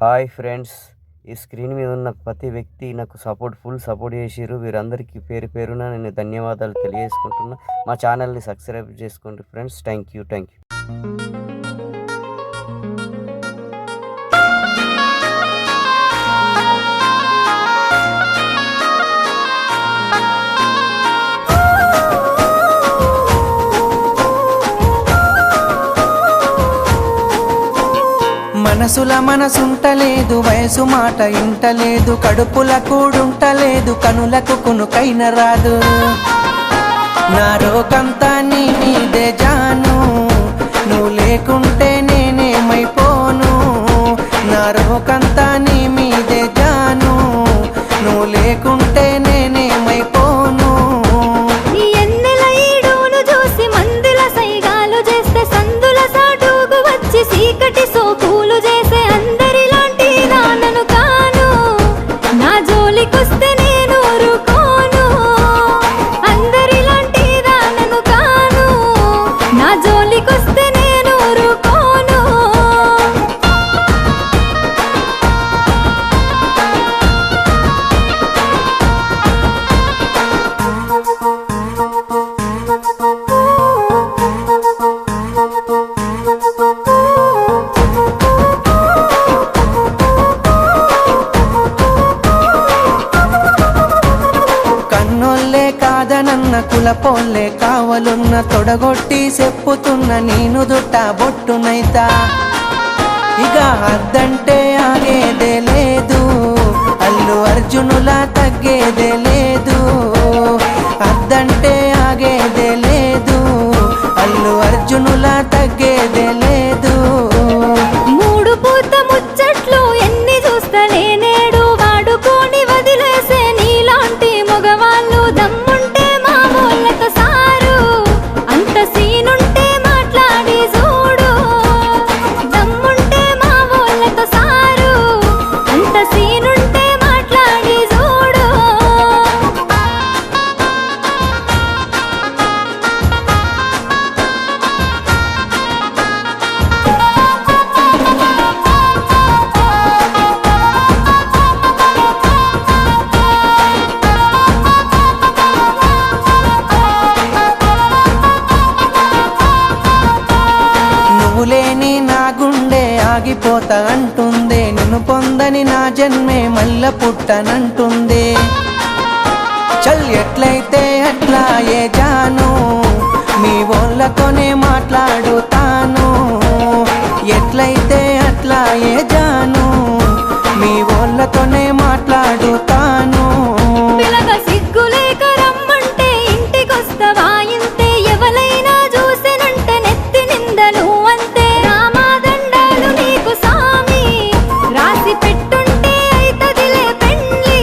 Hi friends! ఈ screen మీద ఉన్న ప్రతి వ్యక్తి నాకు ఫుల్ సపోర్ట్ చేసిర్రు. వీరందరికీ పేరు పేరున నేను ధన్యవాదాలు తెలియజేసుకుంటున్నా. మా ఛానల్‌ని సబ్స్క్రైబ్ చేసుకోండి ఫ్రెండ్స్. Thank you. మనసుల మనసుంటలేదు, వయసు మాట ఇంటలేదు, కడుపుల కూడుంటలేదు, కనులకు కునుకైన రాదు. నా రోకంతా నీ మీదే జాను, నువ్వు లేకుంటే నేనేమైపోను. నా రోకంతా నీ మీదే జాను, నువ్వు లేకుంటే నేనేమైపోను. చీకటి సోకులు చేసే అందరిలాంటి నాన్నను కాను, నా జోలికొస్తే నేను ఊరుకోను. అందరిలాంటి నాన్నను కాను, నా జోలికొస్తే నేను ఊరుకోను. కాదనన్న కులపోల్లే కావలున్న తొడగొట్టి చెప్పుతున్న నేను దుట్ట బొట్టునైతా. ఇక అద్దంటే ఆగేదే లేదు, అల్లు అర్జునులా తగ్గేదే లేదు. అద్దంటే ఆగేదే లేదు, అల్లు అర్జునులా తగ్గేదే లేదు. మూడు పూత ముచ్చట్లు ఎన్ని చూస్తలే నేడు, వాడుకొని వదిలేసే నీలాంటి మగవాళ్ళు దమ్ముంటే మా వాళ్ళతో సారు. అంత సీనుంటే మాట్లాడి చూడు, దమ్ముంటే మా వాళ్ళతో సారు. అంత సీనుంటే మాట్లాడి చూడు. నువ్వు లేని నా గుండె ఆగిపోతా అంటుంది, నిన్ను పొందని నా జన్మే మల్ల పుట్టనంటుంది. చల్ ఎట్లయితే అట్లా ఏ జాను, మీ వాళ్ళతోనే మాట్లాడుతాను. ఎట్లయితే అట్లా ఏ జాను, మీ వాళ్ళతోనే మాట్లాడుతాను. పిలగ సిగ్గులేక రమ్మంటే ఇంటికొస్తవా ఇంతే, ఎవలైనా చూసినంటే నెత్తి నిందలు అంతే. రామాదండాలు నీకు సామి, రాసి పెట్టుంటే అయితదిలే పెండ్లి.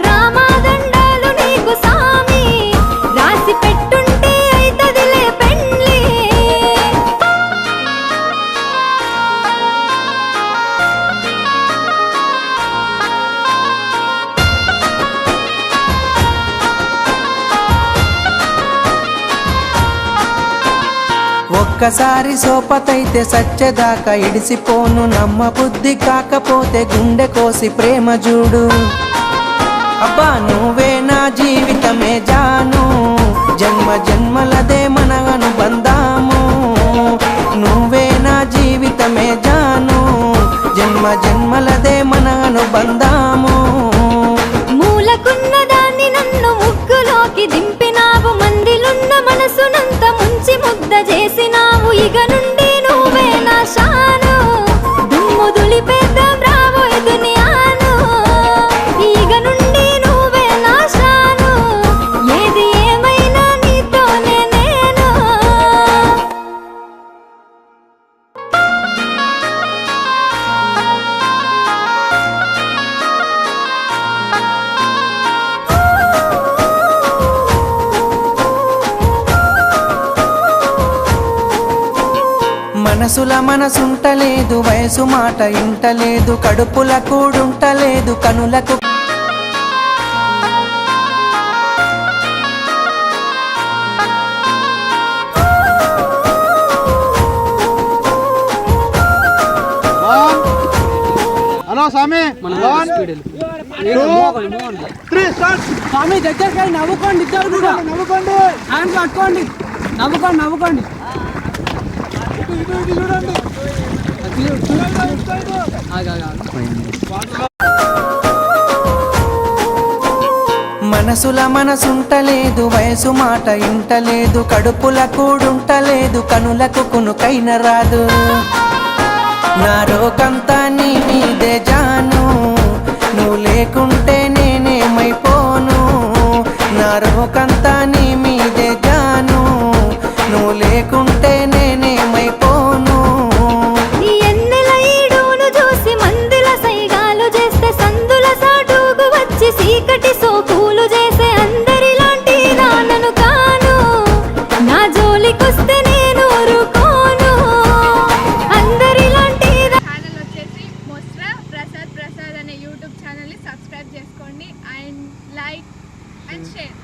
రామాదండాలు నీకు సామి, రాసి పెట్టుంటే అయితదిలే పెండ్లి. ఒక్కసారి సోపతైతే సచ్చేదాకా ఇడిసిపోను, నమ్మ బుద్ధి కాకపోతే గుండె కోసి ప్రేమ చూడు. అబ్బా నువ్వే నా జీవితమే జాను, జన్మ జన్మలదే మన అనుబంధాము. నువ్వే నా జీవితమే జాను, జన్మ జన్మలదే మన అనుబంధాము. మూలకున్న దాన్ని నన్ను ముగ్గులోకి దింపినావు, మందిలున్న మనసునంత ముంచి ముద్ద చేసినావు. ఇక నుండి నువ్వే నా షాను, దుమ్ము దులిపేద్దాం రాబోయే దునియాను. ఇక నుండి నువ్వే నా షాను, ఏది ఏమైనా నీతోనే నేను. మనసుల మనసుంటలేదు, వయసు మాట ఇంటలేదు, కడుపుల కూడుంటలేదు, కనులకు స్వామి 1 2 3 స్టార్ట్. స్వామి దగ్గరకి నవ్వుకోండి, ఇద్దరు కూడా నవ్వుకోండి, హ్యాండ్స్ పట్టుకోండి, నవ్వుకోండి నవ్వుకోండి. ఇటు చూడండి. మనసుల మనసుంటలేదు, వయసు మాట ఇంటలేదు, కడుపుల కూడుంటలేదు, కనులకు కునుకైన రాదు. నా రోకంతా నీ మీదే జాను, నువ్వు లేకుంటే నేనేమైపోను. నా రోకంతా నీ మీదే జాను, నువ్వు లేకుంటే నేనేమైపోను. ఈ ఎన్నెల ఈడును చూసి మందుల సైగాలు చేస్తే సందుల సాటుకు వచ్చి సీకటి సోకులు చేసే అందరిలాంటి నాన్నను కాను. నా జోలికొస్తే నేను ఊరుకోను. అందరిలాంటి ఛానల్ వచ్చేసి మొస్రా ప్రసాద్ అనే యూట్యూబ్ ఛానల్ని సబ్స్క్రైబ్ చేసుకోండి అండ్ లైక్ అండ్ షేర్.